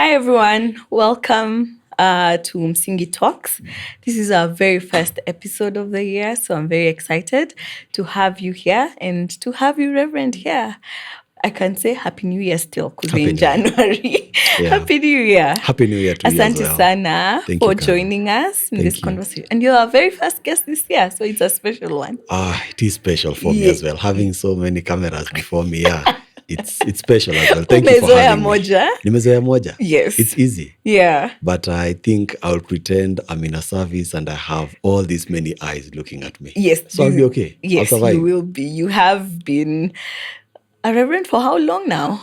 Hi, everyone. Welcome to Msingi Talks. This is our very first episode of the year, so I'm very excited to have you here and to have you, Reverend, here. I can say Happy New Year still, because we're in January. Yeah. Happy New Year. Happy New Year to you as Asante well. sana Thank for you, Carol. joining us in this Thank you. conversation. And you're our very first guest this year, so it's a special one. It is special for me as well. Having so many cameras before me, it's special as well. Thank you for Umezoea having moja? me. Nimezoea moja? Yes. It's easy. Yeah. But I think I'll pretend I'm in a service and I have all these many eyes looking at me. Yes. So I'll be okay. Yes, I'll survive. you will be. You have been a reverend for how long now?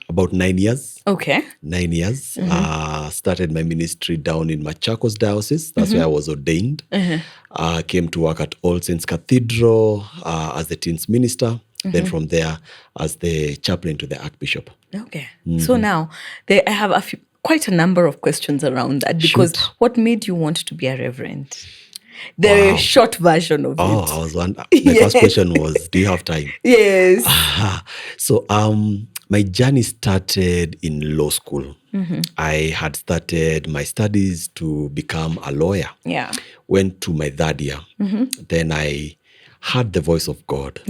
About 9 years. Okay. 9 years. Started my ministry down in Machakos Diocese. That's where I was ordained. Came to work at All Saints Cathedral as the teens minister. Then from there, as the chaplain to the Archbishop. Okay. So now, I have quite a number of questions around that, because what made you want to be a reverend? The short version of it. I was wondering. My first question was, do you have time? Yes. So my journey started in law school. I had started my studies to become a lawyer. Yeah. Went to my third year. Then I heard the voice of God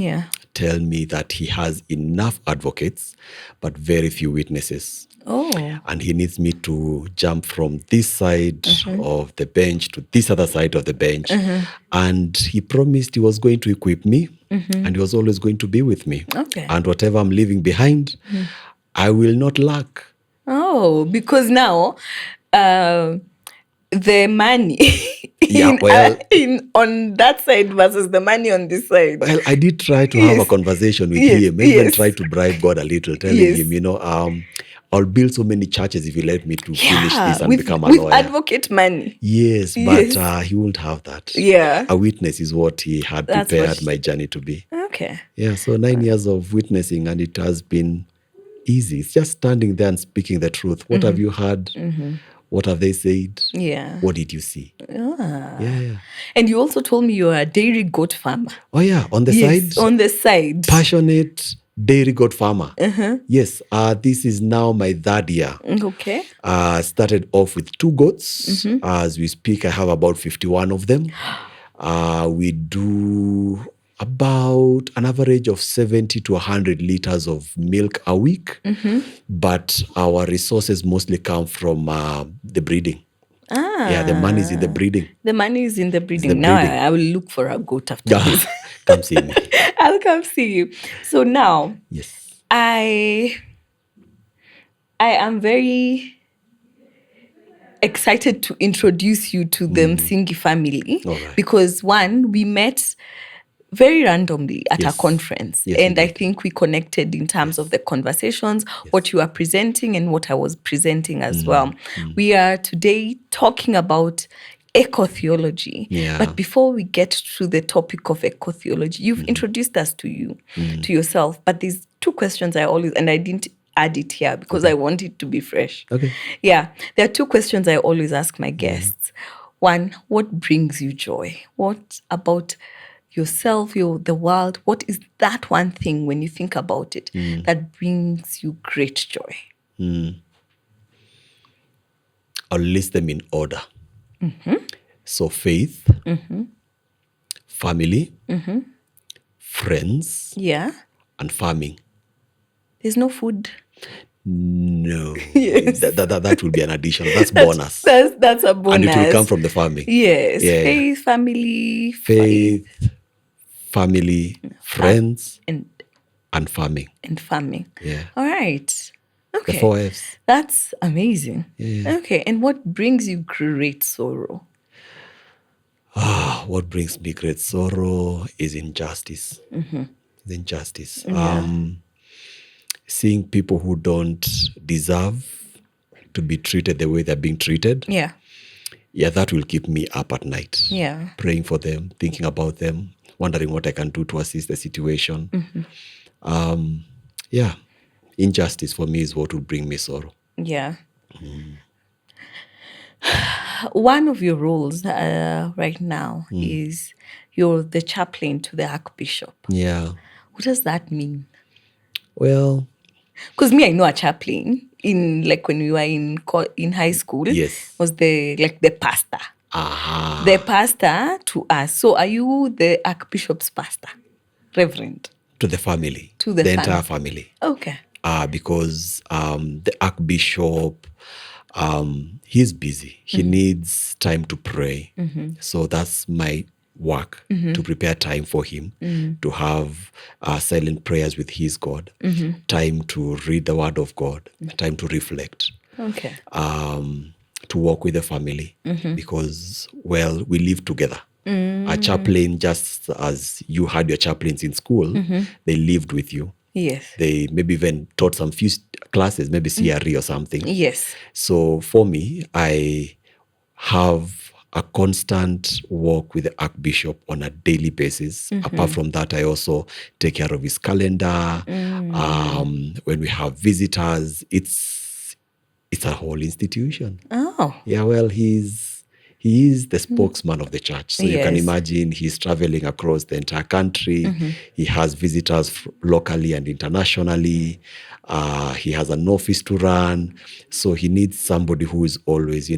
tell me that he has enough advocates, but very few witnesses. Oh. And he needs me to jump from this side of the bench to this other side of the bench. And he promised he was going to equip me and he was always going to be with me. Okay. And whatever I'm leaving behind, I will not lack. Oh, because now the money on that side versus the money on this side. Well, I did try to have a conversation with him, even try to bribe God a little, telling him, I'll build so many churches if you let me to finish this and become a lawyer. With advocate money. Yes, but he won't have that. Yeah. A witness is what he had prepared my journey to be. Okay. Yeah, so 9 years of witnessing, and it has been easy. It's just standing there and speaking the truth. What have you heard? What have they said? Yeah. What did you see? Yeah. And you also told me you're a dairy goat farmer. Oh, yeah. On the side? On the side. Passionate dairy goat farmer. Yes. This is now my third year. Okay. Started off with 2 goats. As we speak, I have about 51 of them. We do about an average of 70 to 100 liters of milk a week. But our resources mostly come from the breeding. Yeah, the money is in the breeding. The money is in the breeding. Now I will look for a goat after this. Come see me. I'll come see you. So now, yes, I am very excited to introduce you to the Msingi family. Because one, we met very randomly at a conference. And I think we connected in terms of the conversations, what you are presenting and what I was presenting as well. We are today talking about EcoTheology. But before we get to the topic of EcoTheology, you've introduced us to yourself. But there's 2 questions and I didn't add it here because I want it to be fresh. Okay. Yeah. There are 2 questions I always ask my guests. One, what brings you joy? What about yourself, the world, what is that one thing when you think about it that brings you great joy? I'll list them in order. So faith, family, friends, and farming. There's no food. No. That will be an addition. That's bonus. That's a bonus. And it will come from the farming. Yes. Faith, family. Faith, family, friends, and farming. And farming. Yeah. All right. Okay. The 4 Fs. That's amazing. Yeah. Okay. And what brings you great sorrow? What brings me great sorrow is injustice. The injustice. Seeing people who don't deserve to be treated the way they're being treated. Yeah, that will keep me up at night. Yeah. Praying for them, thinking about them, wondering what I can do to assist the situation. Injustice for me is what will bring me sorrow. Yeah. One of your roles right now is you're the chaplain to the Archbishop. Yeah. What does that mean? Well, because me, I know a chaplain. in like when we were in high school, was the pastor. The pastor to us. So are you the Archbishop's pastor, Reverend? To the family. To the entire family. Okay. Because the Archbishop, he's busy. He needs time to pray. So that's my work, to prepare time for him, to have silent prayers with his God, time to read the Word of God, time to reflect. Okay. To work with the family, because, well, we live together. A chaplain, just as you had your chaplains in school, they lived with you. Yes. They maybe even taught some few classes, maybe CRE or something. Yes. So for me, I have a constant walk with the Archbishop on a daily basis. Apart from that, I also take care of his calendar. When we have visitors, it's a whole institution. Oh. Yeah, well, he is the spokesman of the church. So you can imagine he's traveling across the entire country. He has visitors locally and internationally. He has an office to run. So he needs somebody who is always,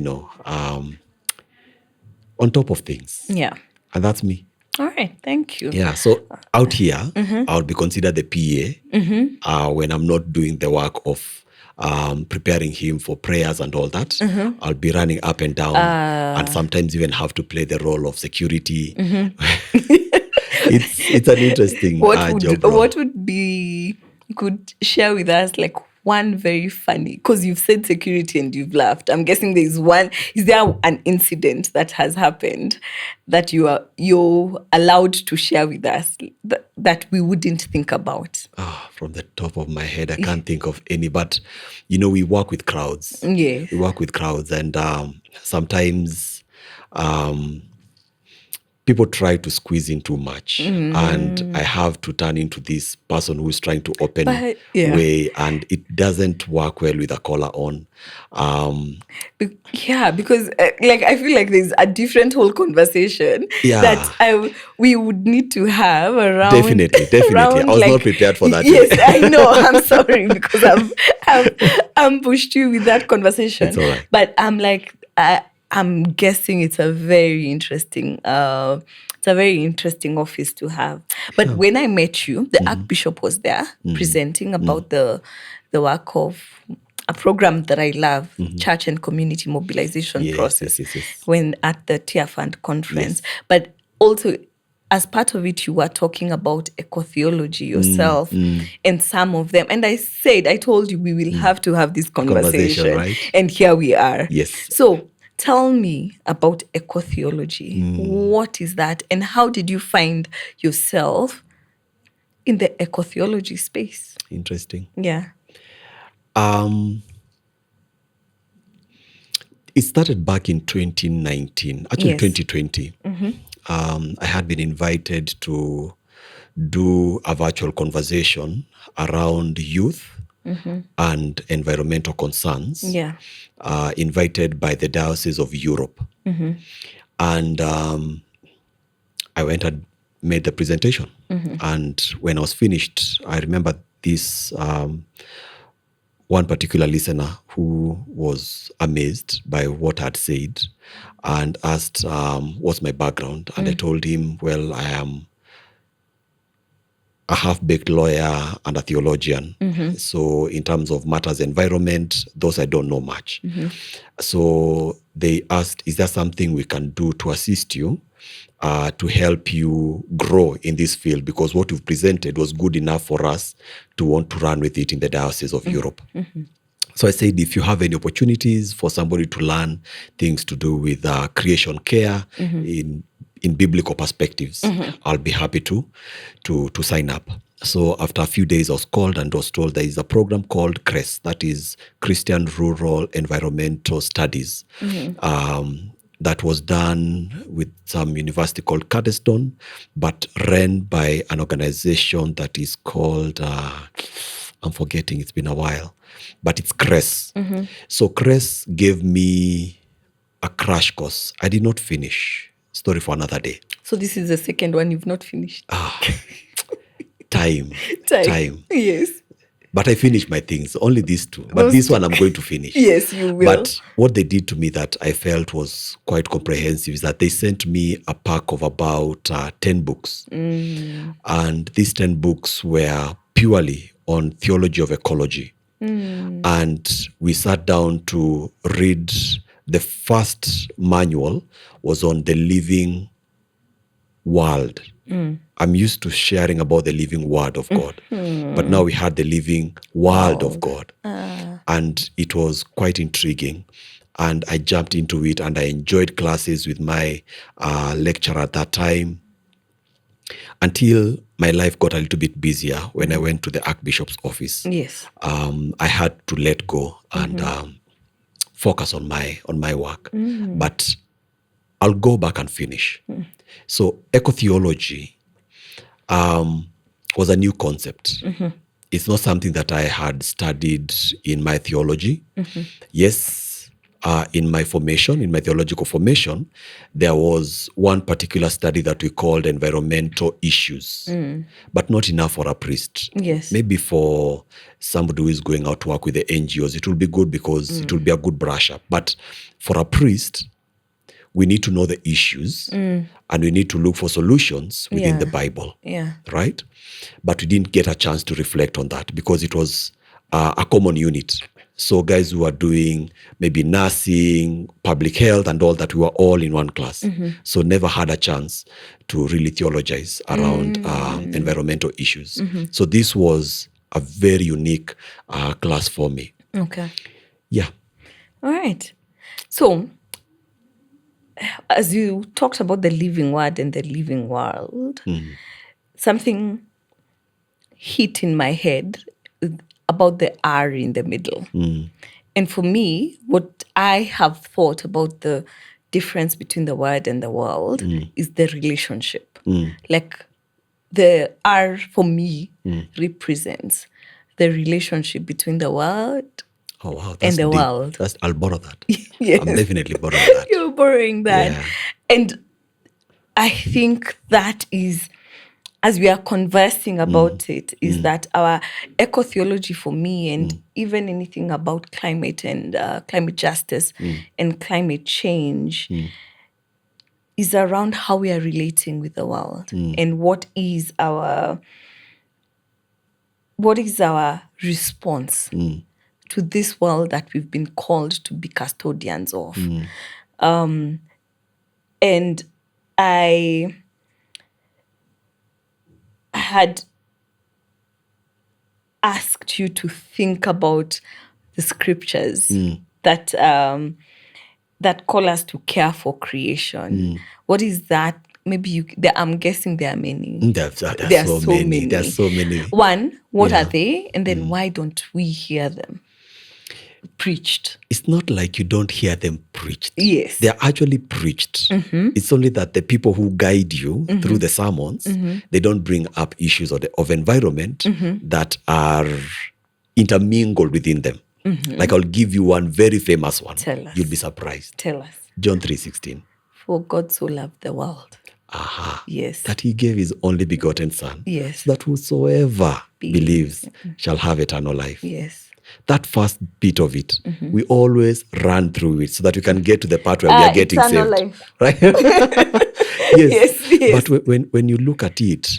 on top of things. Yeah. And that's me. All right. Thank you. Yeah. So out here, I would be considered the PA when I'm not doing the work of preparing him for prayers and all that. I'll be running up and down and sometimes even have to play the role of security. It's an interesting job. What would be, you could share with us like one very funny, because you've said security and you've laughed. I'm guessing is there an incident that has happened that you're allowed to share with us that we wouldn't think about? From the top of my head, I can't think of any, but we work with crowds. Yes. We work with crowds, and sometimes people try to squeeze in too much, and I have to turn into this person who's trying to open way, and it doesn't work well with a collar on. Because I feel like there's a different whole conversation that we would need to have around. Definitely. I was not prepared for that. Yes, I know. I'm sorry because I'm pushed you with that conversation. It's all right. But I'm guessing it's a very interesting office to have. But when I met you, the Archbishop was there presenting about the work of a program that I love, church and community mobilization process, when at the Tear Fund conference. Yes. But also, as part of it, you were talking about EcoTheology yourself and some of them. And I told you we will have to have this conversation. Right? And here we are. Yes. So tell me about EcoTheology. What is that? And how did you find yourself in the EcoTheology space? Interesting. Yeah. It started back in 2019, actually 2020. I had been invited to do a virtual conversation around youth and environmental concerns, invited by the Diocese of Europe. And I went and made the presentation. And when I was finished, I remember this one particular listener who was amazed by what I'd said and asked what's my background. And I told him, well, I am a half-baked lawyer and a theologian. So in terms of matters environment, those I don't know much. So they asked, is there something we can do to assist you, to help you grow in this field? Because what you've presented was good enough for us to want to run with it in the Diocese of Europe. So I said, if you have any opportunities for somebody to learn things to do with creation care in biblical perspectives, I'll be happy to sign up. So after a few days, I was called and was told there is a program called CRES, that is Christian Rural Environmental Studies. That was done with some university called Caddeston, but ran by an organization that is called, I'm forgetting, it's been a while, but it's CRES. So CRES gave me a crash course. I did not finish. Story for another day. So this is the second one you've not finished. Time. Yes. But I finished my things, only these two. But this one I'm going to finish. Yes, you will. But what they did to me that I felt was quite comprehensive is that they sent me a pack of about 10 books. And these 10 books were purely on theology of ecology. And we sat down to read. The first manual was on the living world. I'm used to sharing about the living word of God, but now we had the living world of God. And it was quite intriguing. And I jumped into it, and I enjoyed classes with my lecturer at that time, until my life got a little bit busier when I went to the Archbishop's office. Yes. I had to let go and focus on my work. But I'll go back and finish. So EcoTheology was a new concept. It's not something that I had studied in my theology. Yes, in my formation, in my theological formation, there was one particular study that we called environmental issues, but not enough for a priest. Yes. Maybe for somebody who is going out to work with the NGOs, it will be good because it will be a good brush up. But for a priest, we need to know the issues and we need to look for solutions within the Bible, right? But we didn't get a chance to reflect on that because it was a common unit. So guys who are doing maybe nursing, public health and all that, we were all in one class. So never had a chance to really theologize around environmental issues. So this was a very unique class for me. Okay. Yeah. All right. So, as you talked about the living word and the living world, something hit in my head about the R in the middle. And for me, what I have thought about the difference between the word and the world is the relationship. Like the R for me represents the relationship between the word Oh, wow. and the deep. world. I'll borrow that. Yes. I'm definitely borrowing that. You're borrowing that. Yeah. And I think that is, as we are conversing about it, is that our eco-theology for me, and even anything about climate and climate justice and climate change, is around how we are relating with the world and what is our response to this world that we've been called to be custodians of. And I had asked you to think about the scriptures that that call us to care for creation. What is that? Maybe I'm guessing there are many. There are so many. There are so many. One, what are they? And then why don't we hear them preached? It's not like you don't hear them preached. Yes. They are actually preached. It's only that the people who guide you through the sermons, they don't bring up issues of environment that are intermingled within them. Like I'll give you one very famous one. Tell us. You'll be surprised. Tell us. John 3:16. For God so loved the world. Yes. That he gave his only begotten son. Yes. So that whosoever believes shall have eternal life. Yes. That first bit of it, we always run through it so that we can get to the part where we are getting saved. Life. Right? Yes. But when you look at it,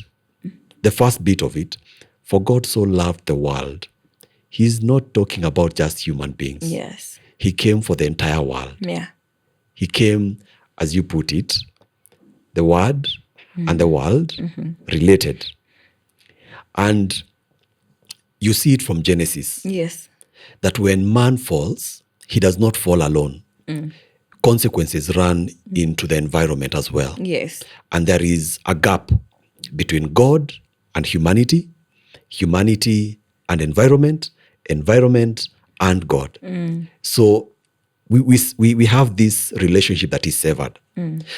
the first bit of it, for God so loved the world, he's not talking about just human beings. Yes. He came for the entire world. Yeah. He came, as you put it, the word and the world related. And you see it from Genesis. Yes. That when man falls, he does not fall alone. Consequences run into the environment as well. Yes. And there is a gap between God and humanity, humanity and environment, environment and God. So we have this relationship that is severed.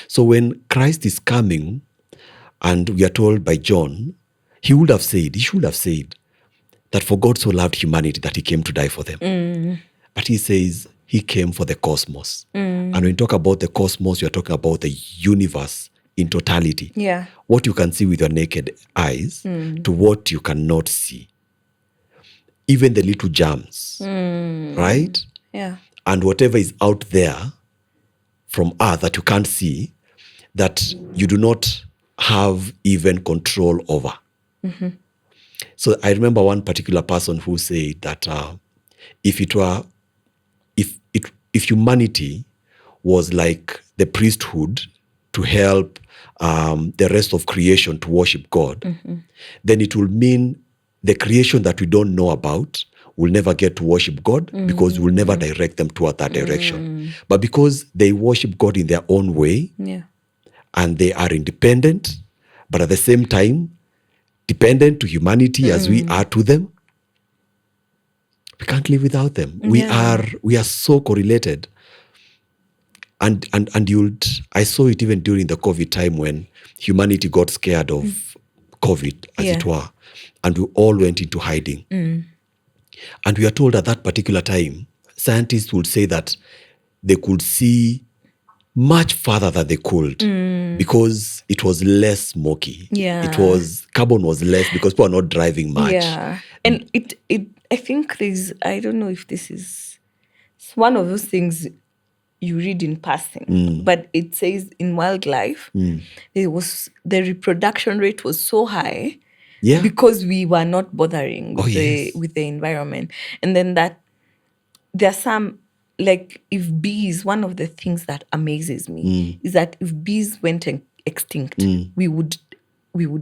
So when Christ is coming and we are told by John, he should have said that for God so loved humanity that he came to die for them. But he says he came for the cosmos. And when you talk about the cosmos, you're talking about the universe in totality. Yeah. What you can see with your naked eyes to what you cannot see. even the little germs, right? Yeah. And whatever is out there from earth that you can't see, that you do not have even control over. So I remember one particular person who said that if humanity was like the priesthood to help the rest of creation to worship God, then it will mean the creation that we don't know about will never get to worship God because we will never direct them toward that direction. But because they worship God in their own way, and they are independent, but at the same time dependent to humanity as we are to them, we can't live without them. We are so correlated. And I saw it even during the COVID time when humanity got scared of COVID, as it were, and we all went into hiding. And we are told at that particular time, scientists would say that they could see much farther than they could because it was less smoky. Carbon was less because people are not driving much. Yeah. And I think I don't know if this is one of those things you read in passing, but it says in wildlife, the reproduction rate was so high because we were not bothering with the environment. And then that there are some, like if bees, one of the things that amazes me is that if bees went extinct, we would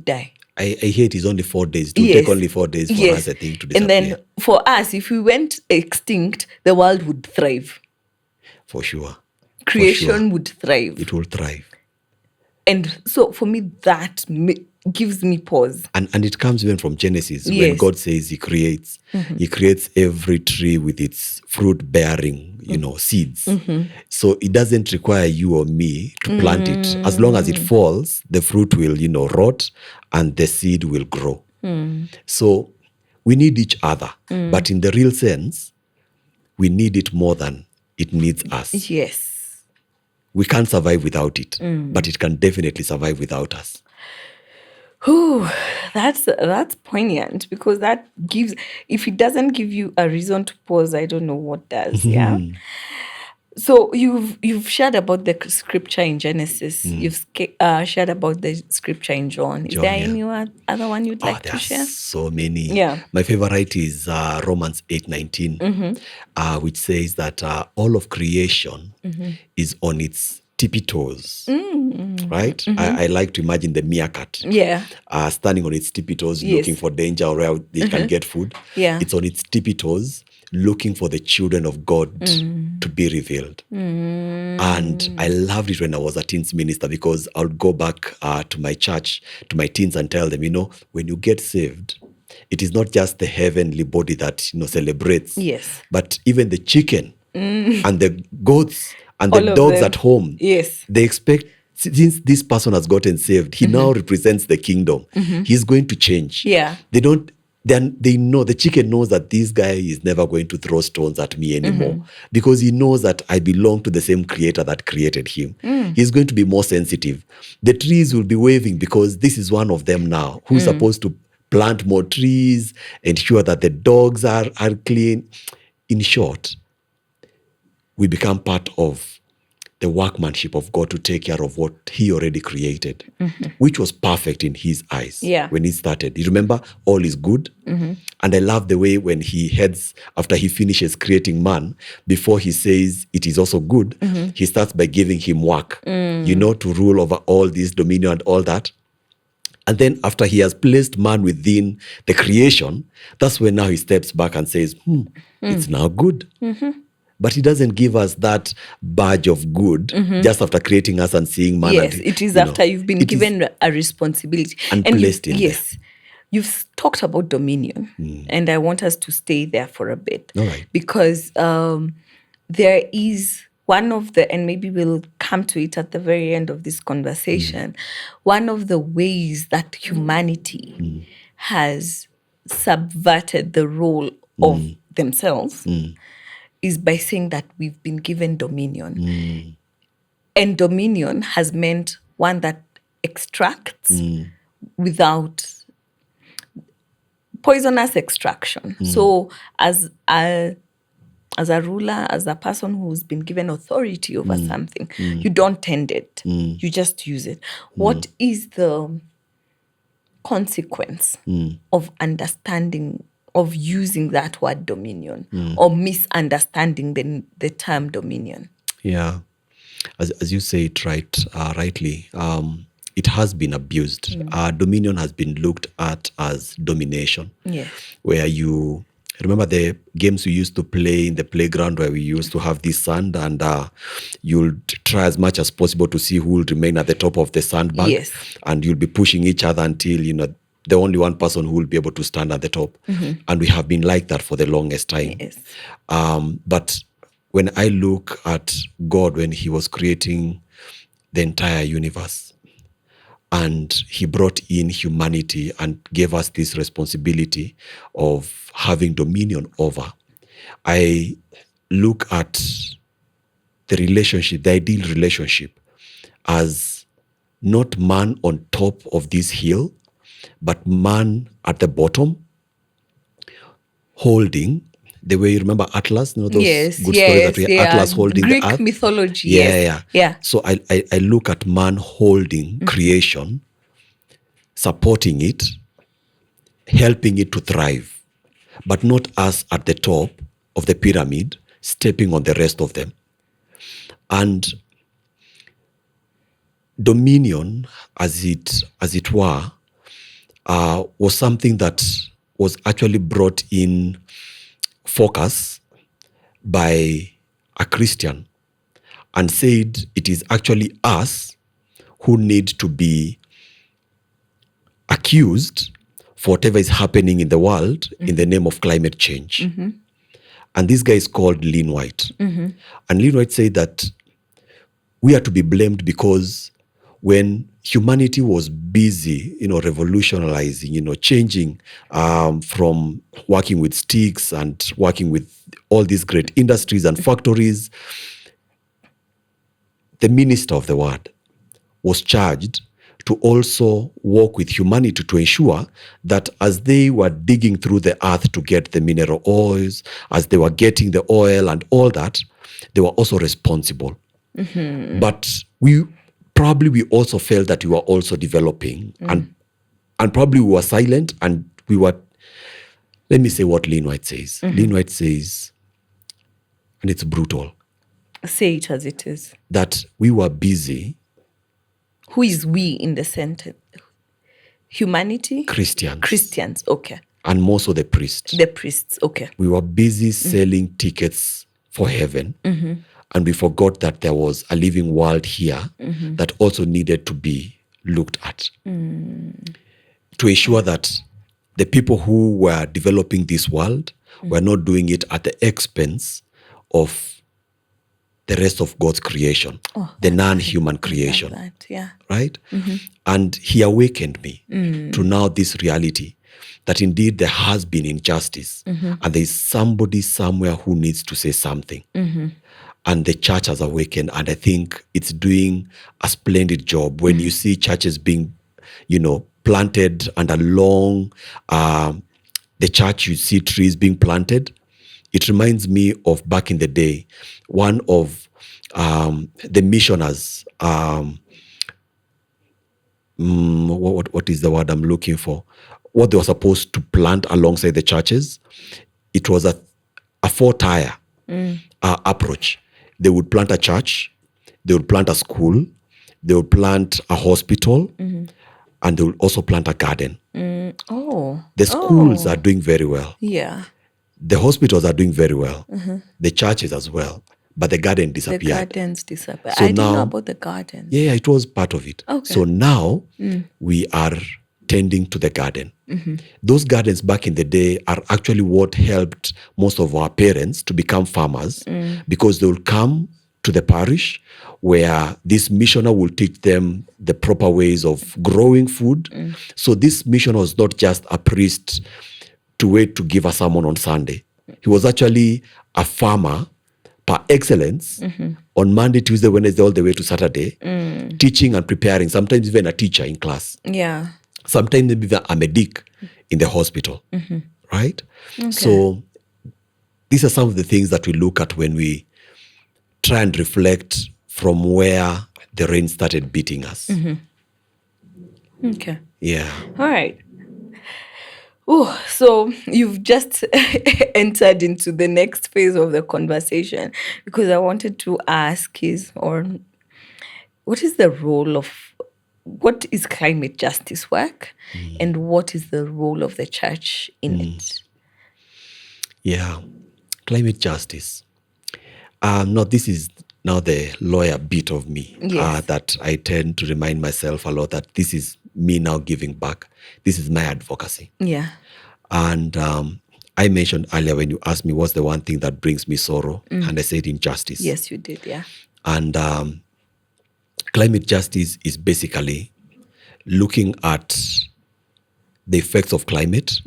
die. I hear it is only 4 days. It will take only 4 days for us, I think, to disappear. And then for us, if we went extinct, the world would thrive. For sure. Creation would thrive. It will thrive. And so for me, that gives me pause. And it comes even from Genesis, when God says he creates every tree with its fruit-bearing, seeds. So it doesn't require you or me to plant it. As long as it falls, the fruit will, rot and the seed will grow. So we need each other. But in the real sense, we need it more than it needs us. Yes. We can't survive without it, but it can definitely survive without us. Ooh, that's poignant, because that gives, if it doesn't give you a reason to pause, I don't know what does. Yeah. So you've shared about the scripture in Genesis. You've shared about the scripture in John. Is there any other one you'd like to share? So many. Yeah. My favorite is Romans 8:19, which says that all of creation is on its tippy toes. Right? I like to imagine the meerkat standing on its tippy toes, looking for danger or where they can get food. It's on its tippy toes, looking for the children of God to be revealed. And I loved it when I was a teens minister, because I would go back to my church, to my teens, and tell them, when you get saved, it is not just the heavenly body that celebrates, but even the chicken and the goats and the dogs at home. They expect, since this person has gotten saved, he now represents the kingdom. He's going to change. They know, the chicken knows that this guy is never going to throw stones at me anymore, because he knows that I belong to the same creator that created him. He's going to be more sensitive. The trees will be waving because this is one of them now, who's supposed to plant more trees, ensure that the dogs are clean. In short, we become part of the workmanship of God to take care of what he already created, which was perfect in his eyes when he started. You remember, all is good. And I love the way when he heads, after he finishes creating man, before he says it is also good, he starts by giving him work, to rule over all this dominion and all that. And then after he has placed man within the creation, that's when now he steps back and says, it's now good. But he doesn't give us that badge of good just after creating us and seeing man. Yes, it is after you've been given a responsibility. And placed in there. You've talked about dominion, and I want us to stay there for a bit. All right. Because there is one of the, and maybe we'll come to it at the very end of this conversation, one of the ways that humanity has subverted the role of themselves is by saying that we've been given dominion. And dominion has meant one that extracts without poisonous extraction. So as a ruler, as a person who's been given authority over something, you don't tend it. You just use it. What is the consequence of understanding, of using that word dominion, or misunderstanding the term dominion? Yeah. As you say it rightly, it has been abused. Dominion has been looked at as domination. Yes. Where you remember the games we used to play in the playground, where we used to have this sand, and you'll try as much as possible to see who will remain at the top of the sandbag. Yes. And you'll be pushing each other until, the only one person who will be able to stand at the top. And we have been like that for the longest time. Yes. But when I look at God, when he was creating the entire universe, and he brought in humanity and gave us this responsibility of having dominion over, I look at the relationship, the ideal relationship, as not man on top of this hill, but man at the bottom, holding, the way you remember Atlas, those good stories that we Atlas holding Greek the earth. mythology. Yeah. So I look at man holding creation, supporting it, helping it to thrive, but not us at the top of the pyramid, stepping on the rest of them. And dominion, as it were, was something that was actually brought in focus by a Christian, and said it is actually us who need to be accused for whatever is happening in the world in the name of climate change. And this guy is called Lynn White. And Lynn White said that we are to be blamed because when humanity was busy, revolutionizing, changing from working with sticks and working with all these great industries and factories, the minister of the word was charged to also work with humanity to ensure that as they were digging through the earth to get the mineral oils, as they were getting the oil and all that, they were also responsible. But we also felt that we were also developing, and probably we were silent, and we were, let me say what Lynn White says. Lynn White says, and it's brutal. Say it as it is. That we were busy. Who is we in the sentence? Humanity? Christians, okay. And more so the priests. The priests, okay. We were busy selling tickets for heaven. And we forgot that there was a living world here that also needed to be looked at. To ensure that the people who were developing this world were not doing it at the expense of the rest of God's creation, the non-human creation. Like that, right? And he awakened me to now this reality that indeed there has been injustice, and there is somebody somewhere who needs to say something. And the church has awakened, and I think it's doing a splendid job. When you see churches being, planted, and along the church you see trees being planted, it reminds me of back in the day, one of the missioners, what is the word I'm looking for? What they were supposed to plant alongside the churches, it was a four-tier approach. They would plant a church, they would plant a school, they would plant a hospital, and they would also plant a garden. The schools are doing very well. Yeah. The hospitals are doing very well. The churches as well. But the garden disappeared. The gardens disappeared. So I didn't know about the gardens. Yeah, it was part of it. Okay. So now we are tending to the garden. Those gardens back in the day are actually what helped most of our parents to become farmers, because they will come to the parish where this missioner will teach them the proper ways of growing food. So this missioner was not just a priest to wait to give a sermon on Sunday. He was actually a farmer par excellence on Monday, Tuesday, Wednesday, all the way to Saturday, teaching and preparing, sometimes even a teacher in class. Yeah. Sometimes maybe I'm a dick in the hospital, right? Okay. So these are some of the things that we look at when we try and reflect from where the rain started beating us. Okay. Yeah. All right. Oh, so you've just entered into the next phase of the conversation, because I wanted to ask what is the role of, what is climate justice work, and what is the role of the church in it? Yeah. Climate justice. No, this is now the lawyer bit of me, Yes. that I tend to remind myself a lot that this is me now giving back. This is my advocacy. Yeah. And I mentioned earlier when you asked me what's the one thing that brings me sorrow, and I said injustice. Yes, you did. Yeah. And climate justice is basically looking at the effects of climate,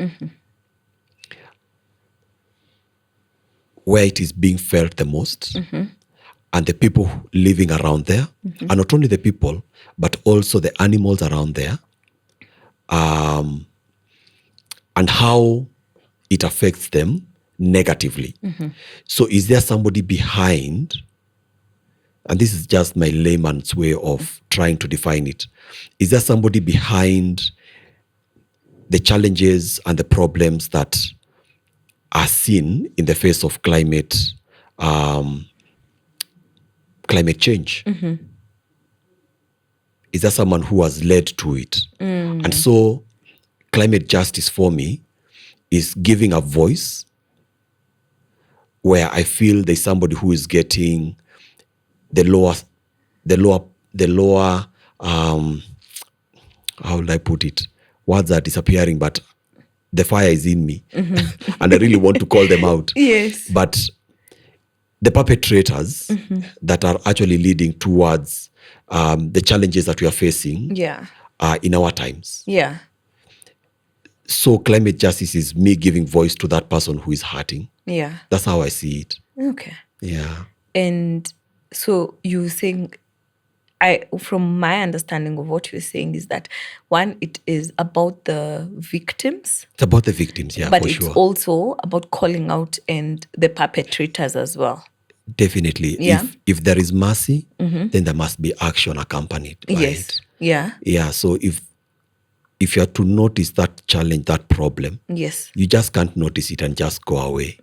where it is being felt the most, and the people living around there, and not only the people, but also the animals around there, and how it affects them negatively. So is there somebody behind, and this is just my layman's way of trying to define it, is there somebody behind the challenges and the problems that are seen in the face of climate change? Is there someone who has led to it? And so climate justice for me is giving a voice where I feel there's somebody who is getting the lower, how would I put it? Words are disappearing, but the fire is in me. And I really want to call them out. Yes. But the perpetrators that are actually leading towards the challenges that we are facing in our times. Yeah. So climate justice is me giving voice to that person who is hurting. Yeah. That's how I see it. Okay. Yeah. And so you think, from my understanding of what you're saying, is that one, it is about the victims. It's about the victims, yeah, but for it's sure. also about calling out and the perpetrators as well. Definitely. Yeah. If there is mercy, then there must be action accompanied by Yes. it. Yeah. Yeah. So if you are to notice that challenge, that problem, Yes. you just can't notice it and just go away.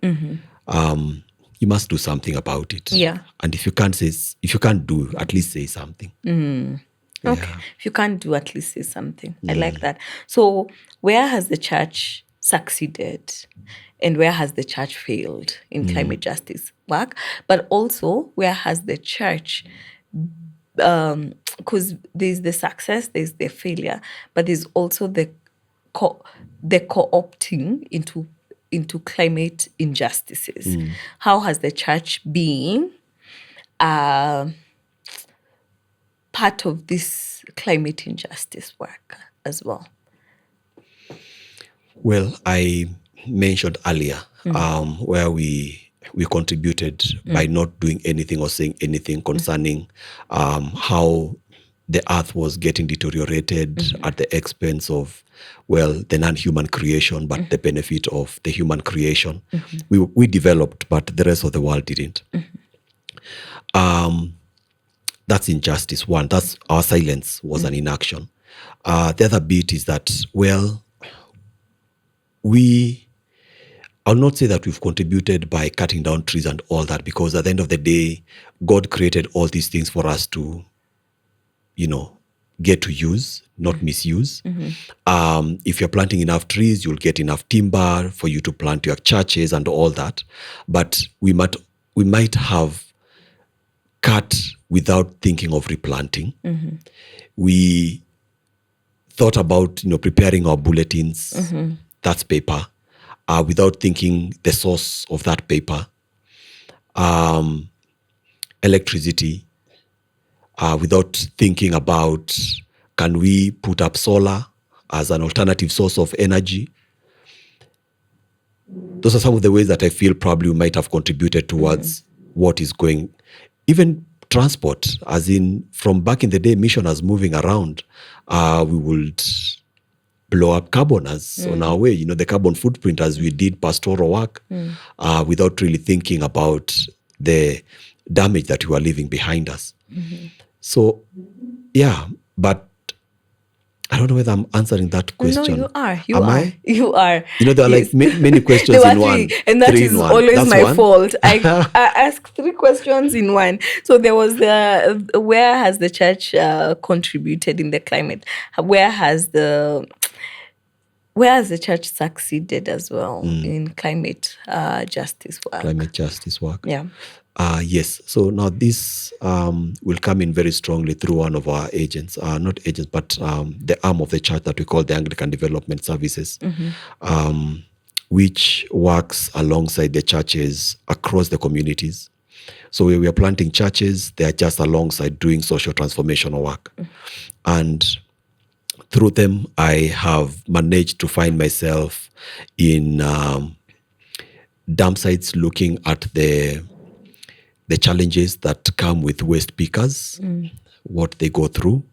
You must do something about it. Yeah. And if you can't do, at least say something. Okay. Yeah. If you can't do, at least say something. I like that. So where has the church succeeded and where has the church failed in climate justice work? But also, where has the church, because there's the success, there's the failure, but there's also the co-opting into climate injustices. How has the church been part of this climate injustice work as well? Well, I mentioned earlier where we contributed by not doing anything or saying anything concerning how the earth was getting deteriorated at the expense of, the non-human creation, but the benefit of the human creation. We developed, but the rest of the world didn't. That's injustice. One, that's our silence was an inaction. The other bit is that, I'll not say that we've contributed by cutting down trees and all that, because at the end of the day, God created all these things for us to, get to use, not misuse. If you're planting enough trees, you'll get enough timber for you to plant your churches and all that. But we might have cut without thinking of replanting. We thought about, preparing our bulletins. That's paper. Without thinking the source of that paper. Electricity. Without thinking about, can we put up solar as an alternative source of energy? Those are some of the ways that I feel probably we might have contributed towards what is going. Even transport, as in from back in the day, missioners moving around, we would blow up carbon on our way, the carbon footprint as we did pastoral work without really thinking about the damage that we are leaving behind us. So, yeah, but I don't know whether I'm answering that question. No, you are. You are. There are like many questions there were in one. And that is always That's my one. fault. I asked 3 questions in one. So there was where has the church contributed in the climate? Where has the church succeeded as well in climate justice work? Climate justice work. Yeah. Yes. So now this will come in very strongly through one of our agents, not agents, but the arm of the church that we call the Anglican Development Services, which works alongside the churches across the communities. So when we are planting churches, they are just alongside doing social transformational work. And through them, I have managed to find myself in dump sites looking at the challenges that come with waste pickers, what they go through.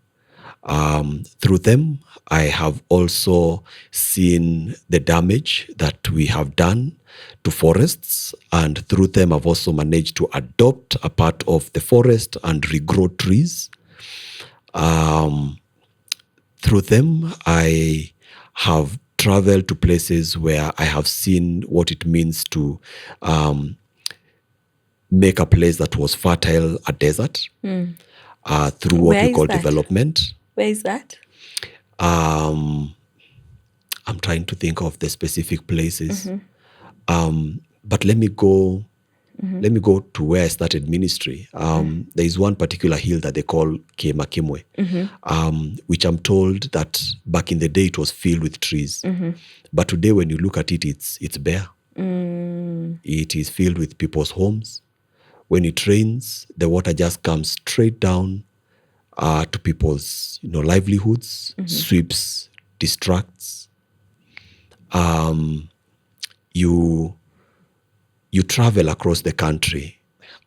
Through them, I have also seen the damage that we have done to forests, and through them, I've also managed to adopt a part of the forest and regrow trees. Through them, I have traveled to places where I have seen what it means to make a place that was fertile a desert through what we call development. Where is that? I'm trying to think of the specific places. But let me go to where I started ministry. There is one particular hill that they call Kemakimwe, which I'm told that back in the day it was filled with trees. But today when you look at it, it's bare. It is filled with people's homes. When it rains, the water just comes straight down to people's livelihoods, sweeps, distracts. You travel across the country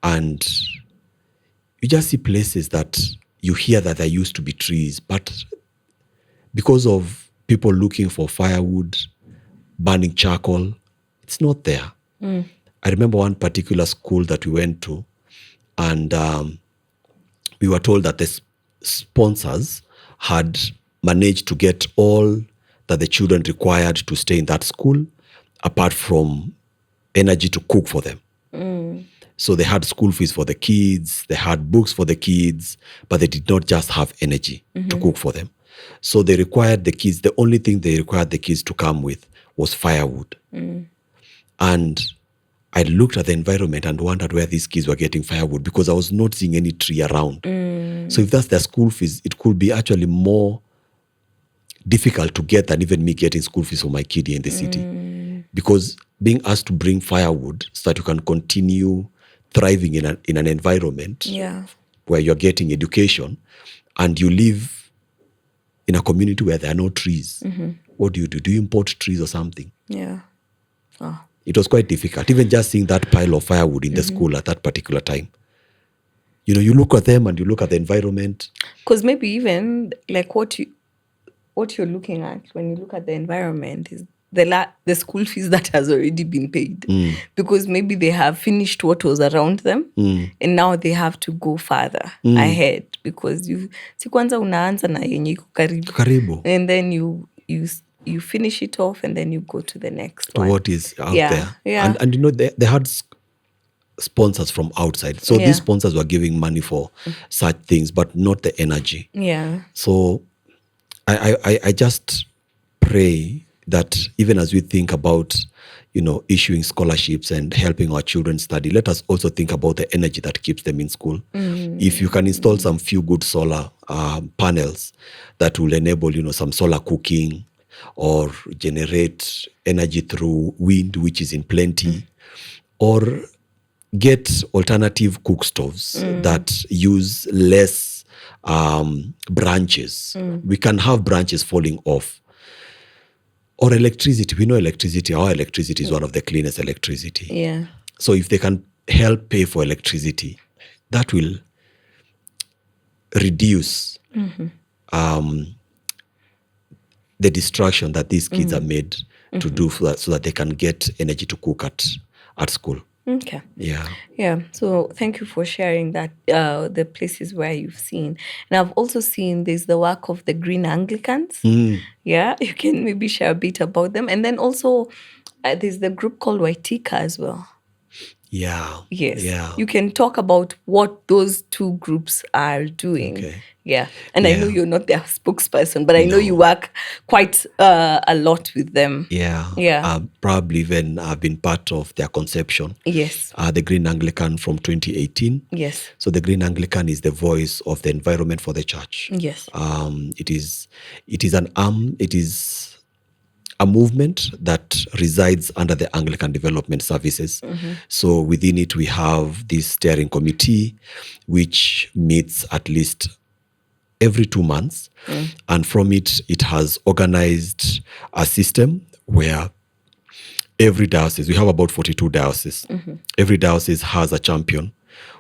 and you just see places that you hear that there used to be trees, but because of people looking for firewood, burning charcoal, it's not there. I remember one particular school that we went to, and we were told that the sponsors had managed to get all that the children required to stay in that school, apart from energy to cook for them. So they had school fees for the kids, they had books for the kids, but they did not just have energy to cook for them. So they required the kids, the only thing they required the kids to come with was firewood. And I looked at the environment and wondered where these kids were getting firewood, because I was not seeing any tree around. So if that's their school fees, it could be actually more difficult to get than even me getting school fees for my kid here in the city. Because being asked to bring firewood so that you can continue thriving in an environment where you're getting education, and you live in a community where there are no trees. What do? Do you import trees or something? Yeah. Oh. It was quite difficult, even just seeing that pile of firewood in the school at that particular time. You look at them and you look at the environment. Because maybe even like what you're looking at when you look at the environment is the school fees that has already been paid. Because maybe they have finished what was around them and now they have to go further ahead, because si kwanza unaanza na yenye iko karibu. And then you finish it off and then you go to the next one. What is out there. Yeah. And they had sponsors from outside. So these sponsors were giving money for such things, but not the energy. Yeah. So I just pray that even as we think about, issuing scholarships and helping our children study, let us also think about the energy that keeps them in school. If you can install some few good solar panels that will enable, some solar cooking, or generate energy through wind, which is in plenty, or get alternative cook stoves that use less branches. We can have branches falling off. Or electricity. We know electricity. Our electricity is one of the cleanest electricity. Yeah. So if they can help pay for electricity, that will reduce the distraction that these kids are made to do so that they can get energy to cook at school. Okay. Yeah. So thank you for sharing that, the places where you've seen. And I've also seen there's the work of the Green Anglicans. Yeah, you can maybe share a bit about them. And then also there's the group called Waitika as well. Yeah. Yes. Yeah. You can talk about what those two groups are doing. Okay. Yeah. And I know you're not their spokesperson, but I know you work quite a lot with them. Yeah. Yeah. Probably even I've been part of their conception. Yes. The Green Anglican from 2018. Yes. So the Green Anglican is the voice of the environment for the church. Yes. It is an arm. It is a movement that resides under the Anglican Development Services. So within it, we have this steering committee, which meets at least every 2 months. And from it has organized a system where every diocese, we have about 42 dioceses. Every diocese has a champion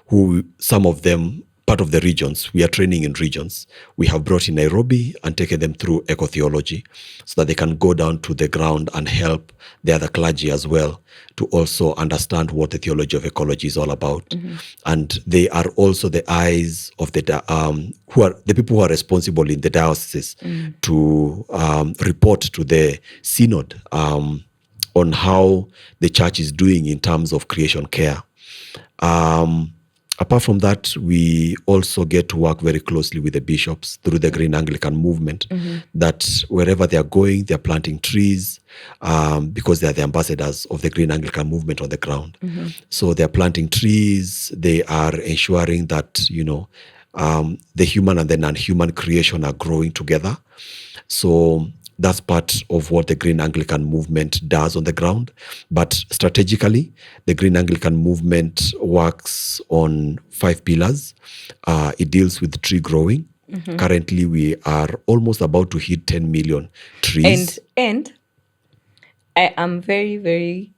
who, some of them, part of the regions, we are training in regions. We have brought in Nairobi and taken them through EcoTheology so that they can go down to the ground and help the other clergy as well to also understand what the theology of ecology is all about. And they are also the eyes of the people who are responsible in the dioceses to report to the synod on how the church is doing in terms of creation care. Apart from that, we also get to work very closely with the bishops through the Green Anglican movement, that wherever they are going, they are planting trees because they are the ambassadors of the Green Anglican movement on the ground. So they are planting trees. They are ensuring that, the human and the non-human creation are growing together. So that's part of what the Green Anglican movement does on the ground. But strategically, the Green Anglican movement works on 5 pillars. It deals with tree growing. Currently, we are almost about to hit 10 million trees. And I am very, very,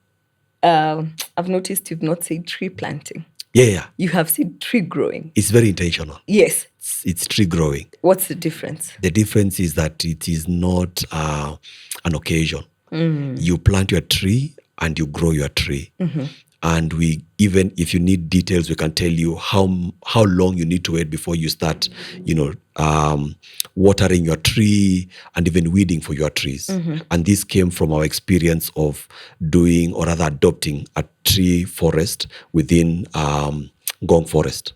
I've noticed you've not said tree planting. Yeah. You have said tree growing. It's very intentional. Yes. It's tree growing. What's the difference? The difference is that it is not an occasion. You plant your tree and you grow your tree. And we, even if you need details, we can tell you how long you need to wait before you start, watering your tree and even weeding for your trees. And this came from our experience of doing, or rather adopting, a tree forest within Ngong Forest.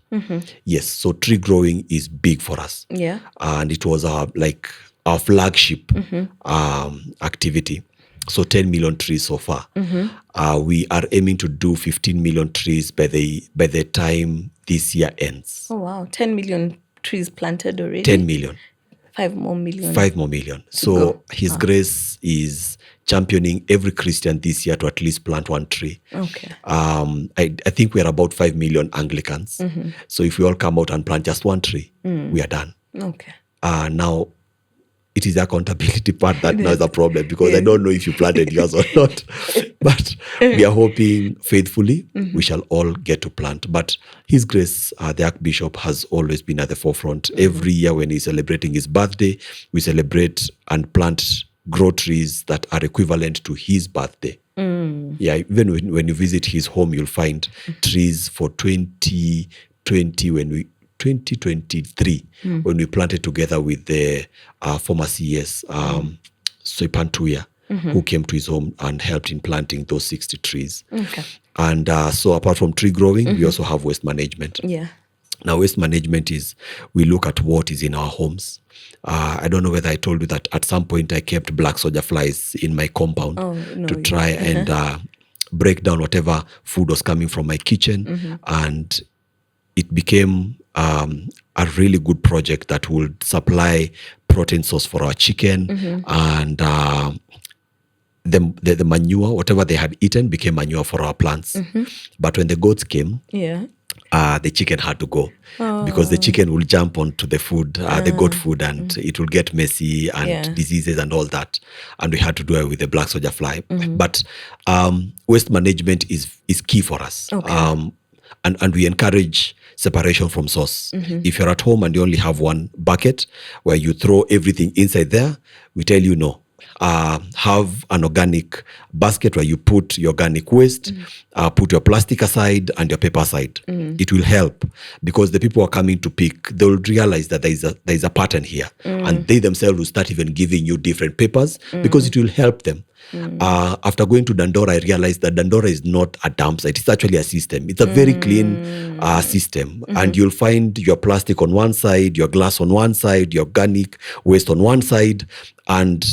Yes, so tree growing is big for us. Yeah. And it was our flagship activity. So 10 million trees so far. We are aiming to do 15 million trees by the time this year ends. Oh, wow. 10 million trees planted already? 10 million. 5 more million. 5 more million. So His Grace is championing every Christian this year to at least plant 1 tree. Okay. I think we are about 5 million Anglicans. So if we all come out and plant just 1 tree, we are done. Okay. Now, it is the accountability part that now is a problem, because I don't know if you planted yours or not. But we are hoping faithfully we shall all get to plant. But His Grace, the Archbishop, has always been at the forefront. Every year when he's celebrating his birthday, we celebrate and grow trees that are equivalent to his birthday. Yeah, even when you visit his home, you'll find trees for 2023 when we planted together with the former CS, Soipantuya, who came to his home and helped in planting those 60 trees. Okay. And so apart from tree growing, we also have waste management. Yeah. Now, waste management is, we look at what is in our homes. I don't know whether I told you that at some point I kept black soldier flies in my compound to try and break down whatever food was coming from my kitchen. And it became a really good project that would supply protein source for our chicken. And the manure, whatever they had eaten, became manure for our plants. But when the goats came, the chicken had to go because the chicken will jump onto the food, the goat food, and it will get messy and diseases and all that. And we had to do it with the black soldier fly. But waste management is key for us. Okay. and we encourage separation from source. If you're at home and you only have one bucket where you throw everything inside there, we tell you no. Have an organic basket where you put your organic waste, put your plastic aside and your paper aside. It will help, because the people who are coming to pick, they will realize that there is a pattern here, and they themselves will start even giving you different papers because it will help them. After going to Dandora, I realized that Dandora is not a dump site. It's actually a system. It's a very clean system. And you'll find your plastic on one side, your glass on one side, your organic waste on one side, and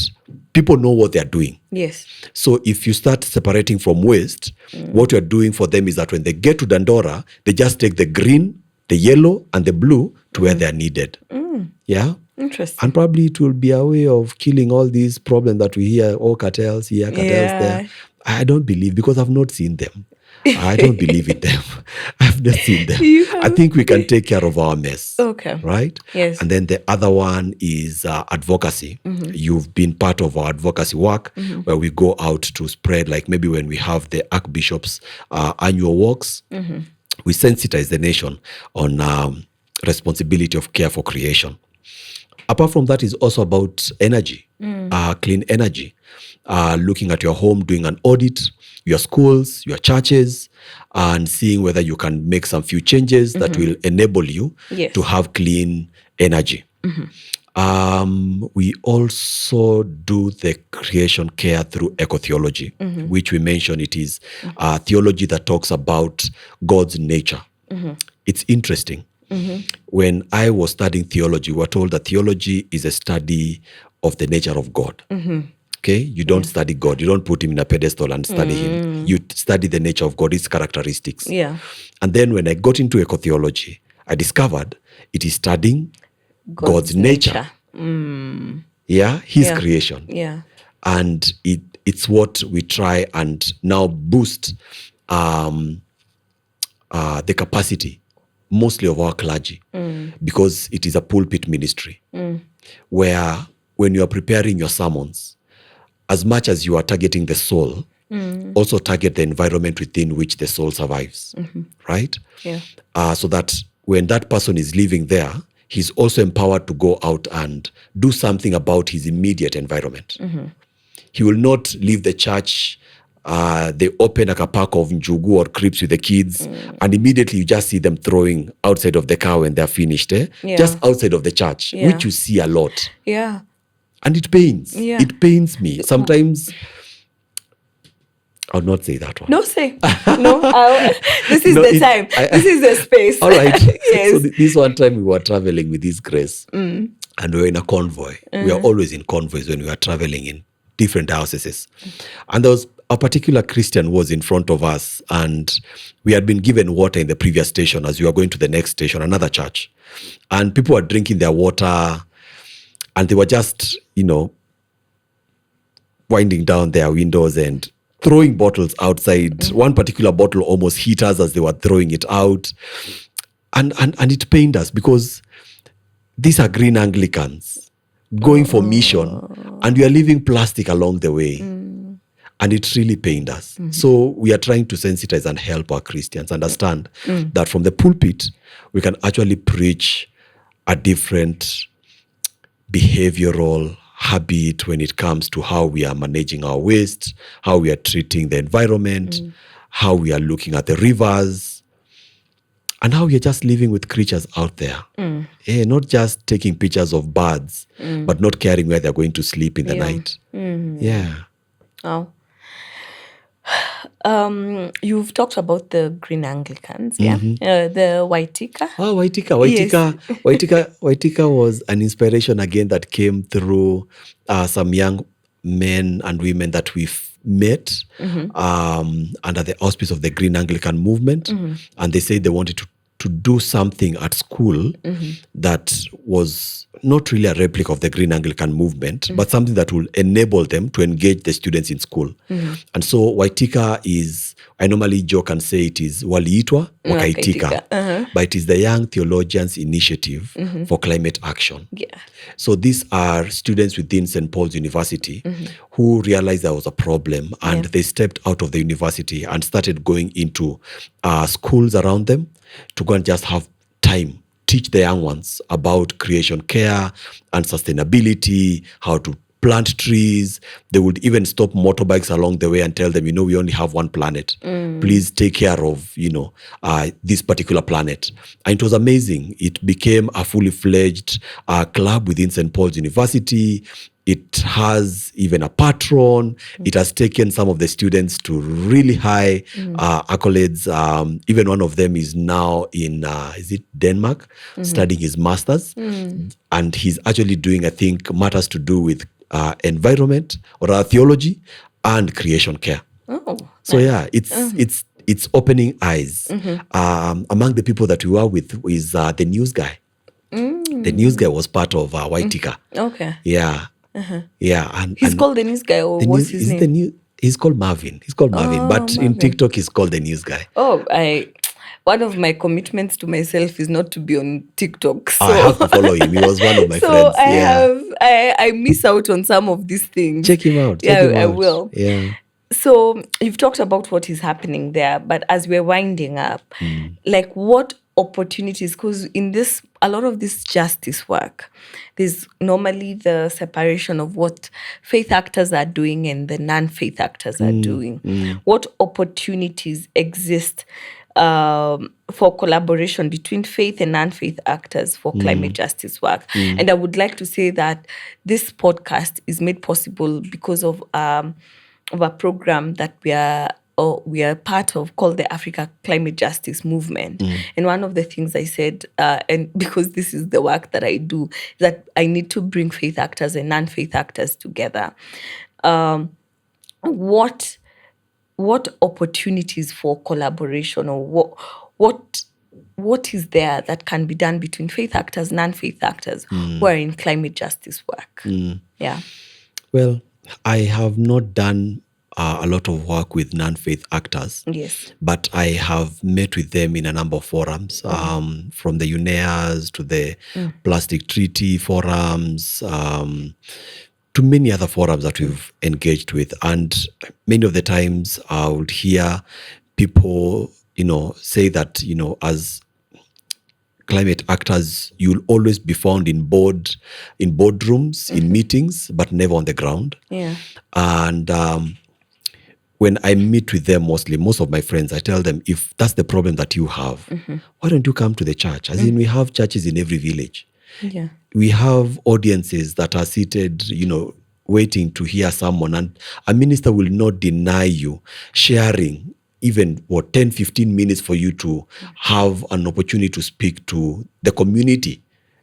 people know what they're doing. Yes. So if you start separating from waste, what you're doing for them is that when they get to Dandora, they just take the green, the yellow, and the blue to where they're needed. Yeah? Interesting. And probably it will be a way of killing all these problems that we hear, cartels here, cartels there. I don't believe, because I've not seen them. I don't believe in them. I've not seen them. I think we can take care of our mess. Okay. Right? Yes. And then the other one is advocacy. You've been part of our advocacy work where we go out to spread, like maybe when we have the Archbishop's annual walks, we sensitize the nation on responsibility of care for creation. Apart from that is also about energy, clean energy, looking at your home, doing an audit, your schools, your churches, and seeing whether you can make some few changes that will enable you to have clean energy. We also do the creation care through EcoTheology, which we mentioned. It is theology that talks about God's nature. It's interesting. When I was studying theology, we were told that theology is a study of the nature of God. Okay? You don't study God. You don't put him in a pedestal and study him. You study the nature of God, his characteristics. Yeah. And then when I got into EcoTheology, I discovered it is studying God's nature. Yeah? His creation. Yeah. And it's what we try and now boost the capacity mostly of our clergy, because it is a pulpit ministry where when you are preparing your sermons, as much as you are targeting the soul, also target the environment within which the soul survives, right? Yeah. So that when that person is living there, he's also empowered to go out and do something about his immediate environment. He will not leave the church. They open like a pack of njugu or crepes with the kids, and immediately you just see them throwing outside of the car when they're finished, just outside of the church, which you see a lot. Yeah. And it pains. It pains me. Sometimes, I'll not say that one. No, say. No, this is the time. This is the space. All right. Yes. So this one time we were traveling with this grace, and we were in a convoy. We are always in convoys when we are traveling in different dioceses. And there was a particular Christian was in front of us, and we had been given water in the previous station as we were going to the next station, another church. And people were drinking their water, and they were just, winding down their windows and throwing bottles outside. One particular bottle almost hit us as they were throwing it out. And it pained us, because these are green Anglicans going for mission, and we are leaving plastic along the way. And it really pained us. So we are trying to sensitize and help our Christians understand that from the pulpit, we can actually preach a different behavioral habit when it comes to how we are managing our waste, how we are treating the environment, how we are looking at the rivers, and how we are just living with creatures out there. Not just taking pictures of birds, but not caring where they're going to sleep in the night. Yeah. Oh. You've talked about the Green Anglicans, the Waitika. Oh, Waitika. Yes. Waitika was an inspiration again that came through some young men and women that we've met under the auspice of the Green Anglican movement. And they said they wanted to to do something at school that was not really a replica of the Green Anglican movement, but something that will enable them to engage the students in school. And so Waitika is, I normally joke and say it is Waliitwa Wakaitika, but it is the Young Theologians Initiative for Climate Action. Yeah. So these are students within St. Paul's University who realized there was a problem, and they stepped out of the university and started going into schools around them to go and just have time, teach the young ones about creation care and sustainability, how to plant trees. They would even stop motorbikes along the way and tell them, we only have one planet. Please take care of, this particular planet. And it was amazing. It became a fully fledged club within St. Paul's University. It has even a patron. It has taken some of the students to really high accolades. Even one of them is now in, Denmark, studying his master's. And he's actually doing, I think, matters to do with environment or theology and creation care. So yeah, it's opening eyes. Among the people that we were with is the news guy. The news guy was part of Waitika. Okay. Yeah. Yeah. And he's called the news guy, or what's his name? He's called Marvin. But Marvin. In TikTok he's called the news guy. One of my commitments to myself is not to be on TikTok. So I have to follow him. He was one of my friends. I miss out on some of these things. Check him out. I will. Yeah. So you've talked about what is happening there, but as we're winding up, like what opportunities, because in a lot of this justice work, there's normally the separation of what faith actors are doing and the non-faith actors are doing. What opportunities exist for collaboration between faith and non-faith actors for climate justice work? And I would like to say that this podcast is made possible because of a program that we are part of called the Africa Climate Justice Movement. And one of the things I said, and because this is the work that I do, is that I need to bring faith actors and non-faith actors together. What opportunities for collaboration, or what is there that can be done between faith actors, non-faith actors who are in climate justice work? Yeah. Well, I have not done a lot of work with non-faith actors. Yes. But I have met with them in a number of forums, from the UNEAs to the Plastic Treaty forums, to many other forums that we've engaged with. And many of the times I would hear people, say that, as climate actors, you'll always be found in boardrooms, in meetings, but never on the ground. Yeah. And when I meet with them, most of my friends, I tell them, if that's the problem that you have, why don't you come to the church? As in, we have churches in every village. Yeah. We have audiences that are seated, waiting to hear someone. And a minister will not deny you sharing even 10, 15 minutes for you to have an opportunity to speak to the community.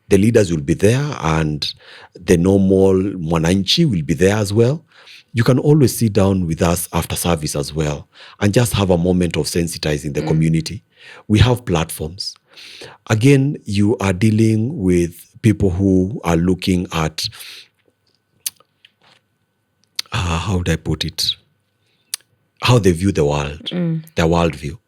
The leaders will be there, and the normal mwananchi will be there as well. You can always sit down with us after service as well and just have a moment of sensitizing the community. We have platforms. Again, you are dealing with people who are looking at, how would I put it? How they view the world, their worldview.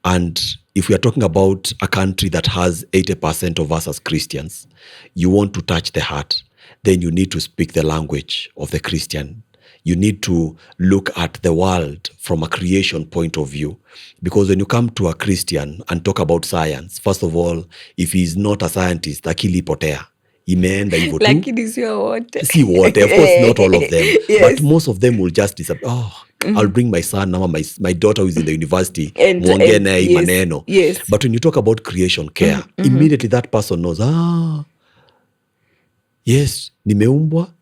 And if we are talking about a country that has 80% of us as Christians, you want to touch the heart, then you need to speak the language of the Christian. You need to look at the world from a creation point of view. Because when you come to a Christian and talk about science, first of all, if he's not a scientist, akili potea. Imeenda hivyo tu. Lakini sio wote. Si wote, of course not all of them. Yes. But most of them will just disappear. I'll bring my son, my daughter who is in the university, muongee naye hii maneno. Yes. But when you talk about creation care, immediately that person knows, yes, nimeumbwa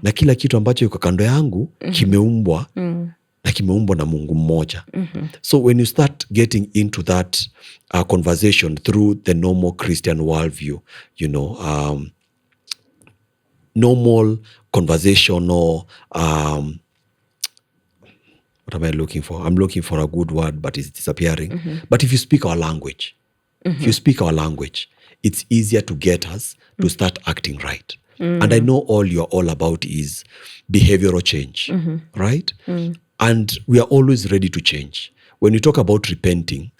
na kila kitu ambacho yuko kando yangu kimeumbwa na kimeumbwa na Mungu mmoja. So when you start getting into that conversation through the normal Christian worldview, normal conversational, what am I looking for? I'm looking for a good word, but it's disappearing. But if you speak our language, If you speak our language, it's easier to get us to start acting right. And I know all you're all about is behavioral change, right? And we are always ready to change. When we talk about repenting,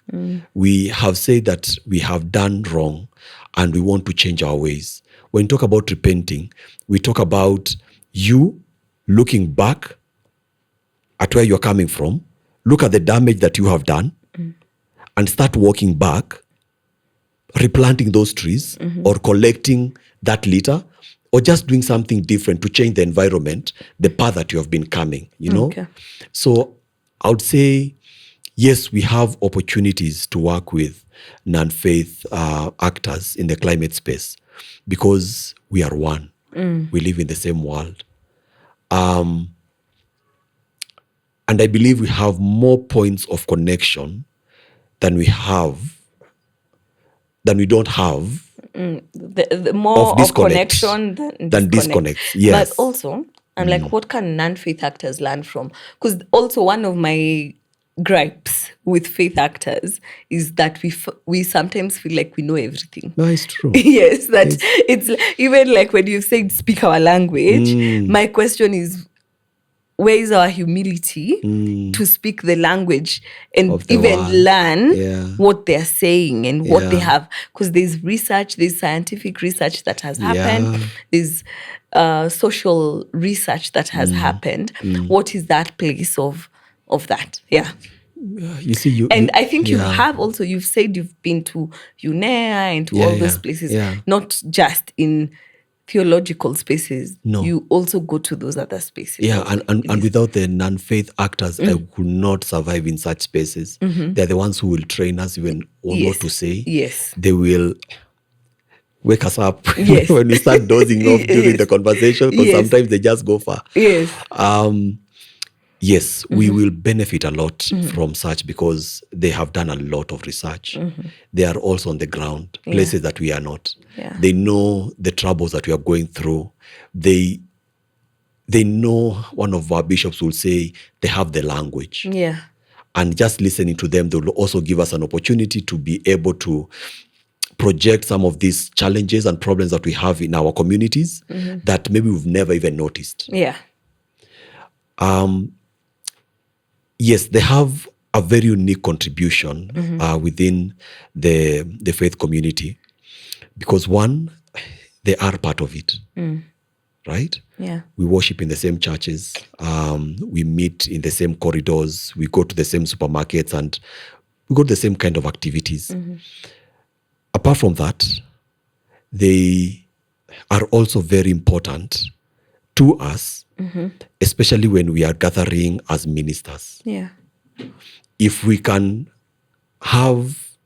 we have said that we have done wrong and we want to change our ways. When we talk about repenting, we talk about you looking back at where you're coming from, look at the damage that you have done, and start walking back, replanting those trees, or collecting that litter, or just doing something different to change the environment, the path that you have been coming, you know? Okay. So I would say, yes, we have opportunities to work with non-faith actors in the climate space because we are one. We live in the same world. And I believe we have more points of connection than we don't have The more of of disconnect connection than disconnect. Yes. But also, I'm like, what can non-faith actors learn from? Because also one of my gripes with faith actors is that we sometimes feel like we know everything. No, it's true. Yes, that it's even like when you said speak our language, my question is, where is our humility to speak the language and even world. learn what they're saying and what they Yeah. have? Because there's research, there's scientific research that has happened, there's social research that has happened. What is that place of that? Yeah. You see, And I think you have also, you've said you've been to UNEA and to all those places, not just in theological spaces. No. You also go to those other spaces. Yeah, and without the non-faith actors, I could not survive in such spaces. They're the ones who will train us even on what to say. Yes. They will wake us up Yes. when we start dozing off during the conversation, because sometimes they just go far. Yes. Yes, we will benefit a lot from such because they have done a lot of research. They are also on the ground, places that we are not. Yeah. They know the troubles that we are going through. They know, one of our bishops will say, they have the language. Yeah. And just listening to them, they will also give us an opportunity to be able to project some of these challenges and problems that we have in our communities that maybe we've never even noticed. Yeah. Yes, they have a very unique contribution within the faith community because, one, they are part of it, right? Yeah. We worship in the same churches. We meet in the same corridors. We go to the same supermarkets and we go to the same kind of activities. Apart from that, they are also very important to us, especially when we are gathering as ministers. Yeah. If we can have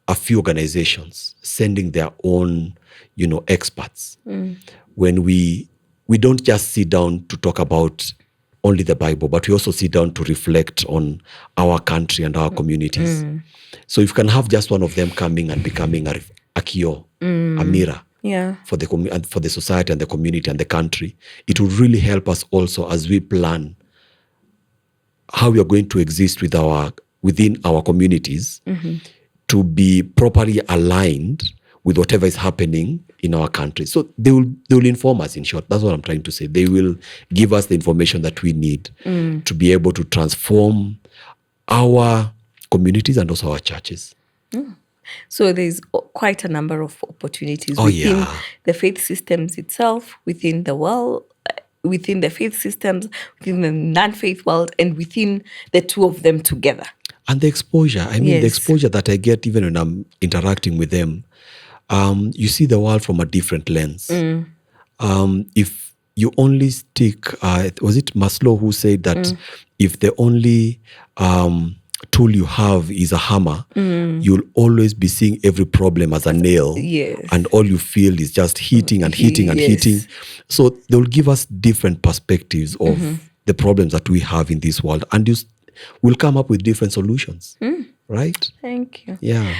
a few organizations sending their own, experts, when we don't just sit down to talk about only the Bible, but we also sit down to reflect on our country and our communities. So if you can have just one of them coming and becoming a kioo, a mirror, for the society and the community and the country, it will really help us also as we plan how we are going to exist within our communities to be properly aligned with whatever is happening in our country. So they will inform us, in short. That's what I'm trying to say. They will give us the information that we need to be able to transform our communities and also our churches. So there's quite a number of opportunities within the faith systems itself, within the world, within the faith systems, within the non-faith world, and within the two of them together. And the exposure, the exposure that I get even when I'm interacting with them, you see the world from a different lens. If you only stick, was it Maslow who said that if the only tool you have is a hammer, you'll always be seeing every problem as a nail. Yes. And all you feel is just hitting and hitting and hitting. So they'll give us different perspectives of the problems that we have in this world. And we'll come up with different solutions. Right? Thank you. Yeah.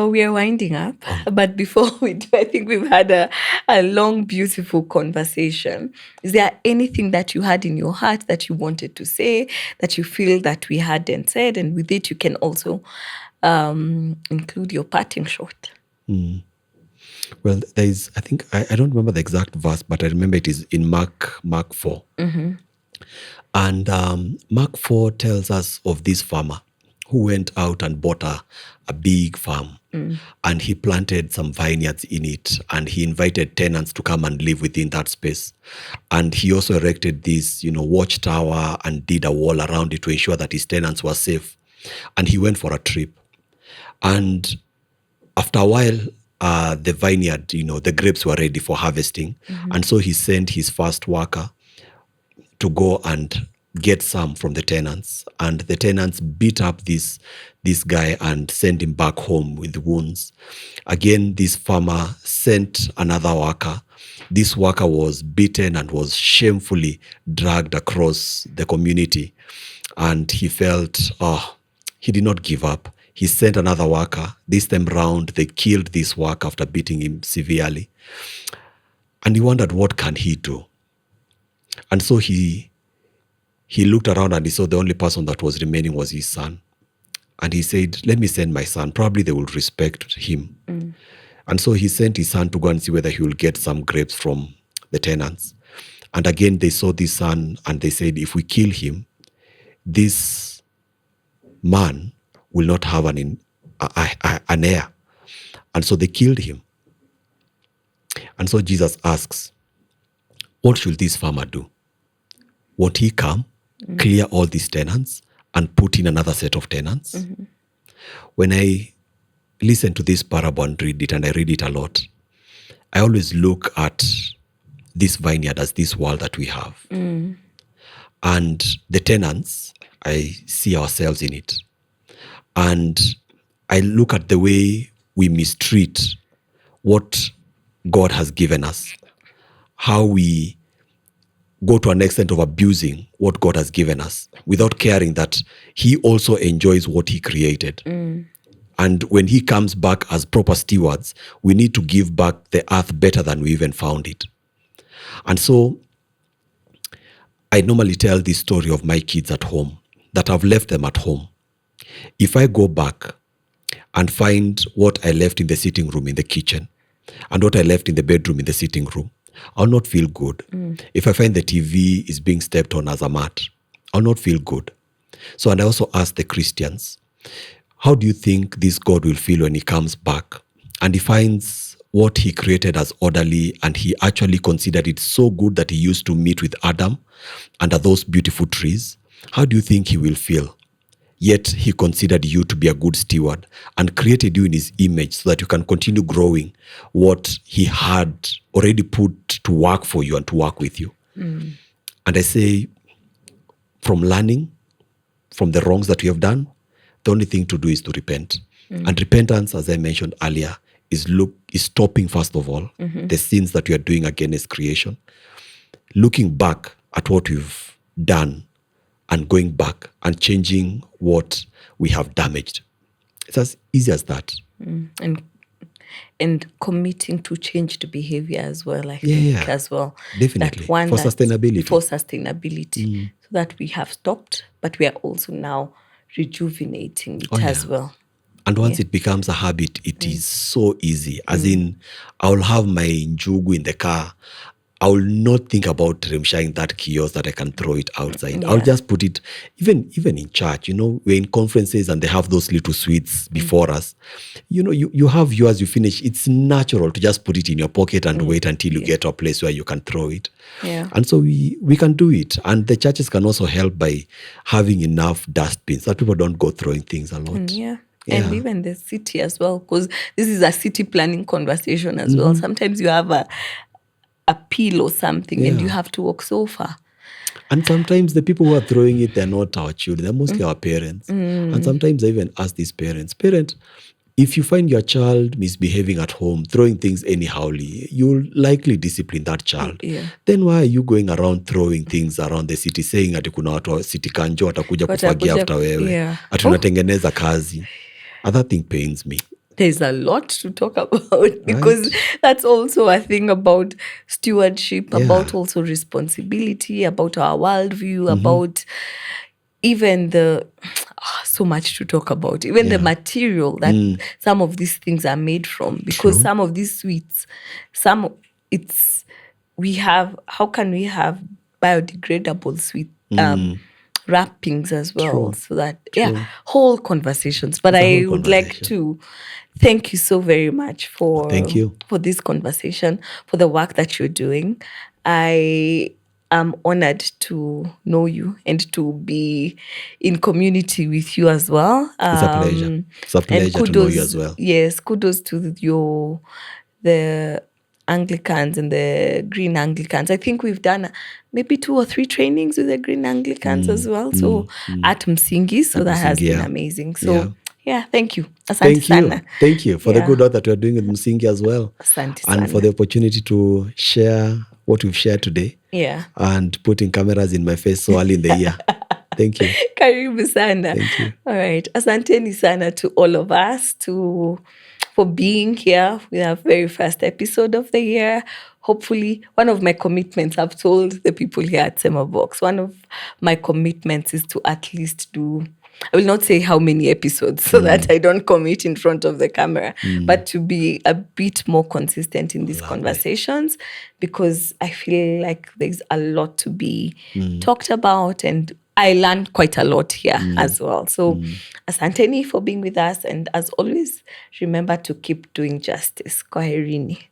We are winding up. But before we do, I think we've had a long, beautiful conversation. Is there anything that you had in your heart that you wanted to say, that you feel that we hadn't said? And with it, you can also include your parting shot. Well, there is, I think, I don't remember the exact verse, but I remember it is in Mark 4. And Mark 4 tells us of this farmer who went out and bought a big farm. And he planted some vineyards in it. And he invited tenants to come and live within that space. And he also erected this, watchtower and did a wall around it to ensure that his tenants were safe. And he went for a trip. And after a while, the vineyard, the grapes were ready for harvesting. And so he sent his first worker to go and get some from the tenants. And the tenants beat up this guy and sent him back home with wounds. Again, this farmer sent another worker. This worker was beaten and was shamefully dragged across the community. And he felt, he did not give up. He sent another worker. This time round, they killed this worker after beating him severely. And he wondered, what can he do? And so he looked around and he saw the only person that was remaining was his son. And he said, let me send my son. Probably they will respect him. And so he sent his son to go and see whether he will get some grapes from the tenants. And again, they saw this son and they said, if we kill him, this man will not have an heir. And so they killed him. And so Jesus asks, what should this farmer do? Won't he come, clear all these tenants, and put in another set of tenants? When I listen to this parable and read it, and I read it a lot, I always look at this vineyard as this world that we have. And the tenants, I see ourselves in it. And I look at the way we mistreat what God has given us, how we go to an extent of abusing what God has given us without caring that he also enjoys what he created. And when he comes back as proper stewards, we need to give back the earth better than we even found it. And so I normally tell this story of my kids at home, that I've left them at home. If I go back and find what I left in the sitting room in the kitchen and what I left in the bedroom in the sitting room, I'll not feel good. If I find the TV is being stepped on as a mat, I'll not feel good. So, and I also ask the Christians, how do you think this God will feel when he comes back and he finds what he created as orderly and he actually considered it so good that he used to meet with Adam under those beautiful trees? How do you think he will feel? Yet he considered you to be a good steward and created you in his image so that you can continue growing what he had already put to work for you and to work with you. And I say, from learning from the wrongs that we have done, the only thing to do is to repent. And repentance, as I mentioned earlier, is stopping, first of all, the sins that we are doing against creation, looking back at what we've done and going back and changing what we have damaged. It's as easy as that. And committing to changed behavior as well, I think, as well. Definitely. For sustainability. So that we have stopped, but we are also now rejuvenating it as well. And once it becomes a habit, it is so easy. As in, I'll have my njugu in the car. I will not think about remsharing that kiosk that I can throw it outside. I'll just put it, even in church, we're in conferences and they have those little sweets before us. You have yours, you finish. It's natural to just put it in your pocket and wait until you get to a place where you can throw it. And so we can do it. And the churches can also help by having enough dustbins that people don't go throwing things a lot. And even the city as well, because this is a city planning conversation as well. Sometimes you have a pill or something and you have to walk so far. And sometimes the people who are throwing it, they're not our children, they're mostly our parents. And sometimes I even ask these parents, if you find your child misbehaving at home, throwing things anyhowly, you'll likely discipline that child. Then why are you going around throwing things around the city saying ati kuna watu wa city kanjo watakuja kufagia after wewe. Ati unatengeneza kazi. And that thing pains me. There's a lot to talk about because that's also a thing about stewardship, about also responsibility, about our worldview, about even the so much to talk about, even the material that some of these things are made from, because some of these sweets, how can we have biodegradable sweet wrappings as well? So that whole conversations. But I would like to thank you so very much for this conversation, for the work that you're doing. I am honored to know you and to be in community with you as well. It's a pleasure. It's a pleasure to know you as well. Yes, kudos to the Anglicans and the Green Anglicans. I think we've done maybe 2 or 3 trainings with the Green Anglicans as well. So at Msingi, so that has been amazing. So thank you. Asante sana. Thank you for the good work that we are doing with Msingi as well. Asante and sana. For the opportunity to share what we've shared today. And putting cameras in my face so early in the year. Thank you. Karibu sana. Thank you. All right. Asanteni sana to all of us for being here with our very first episode of the year. Hopefully, one of my commitments, I've told the people here at Sema Box, one of my commitments is to at least do, I will not say how many episodes so that I don't commit in front of the camera, but to be a bit more consistent in these conversations, because I feel like there's a lot to be talked about, and I learned quite a lot here as well. So asanteni for being with us, and as always, remember to keep doing justice. Kwaherini.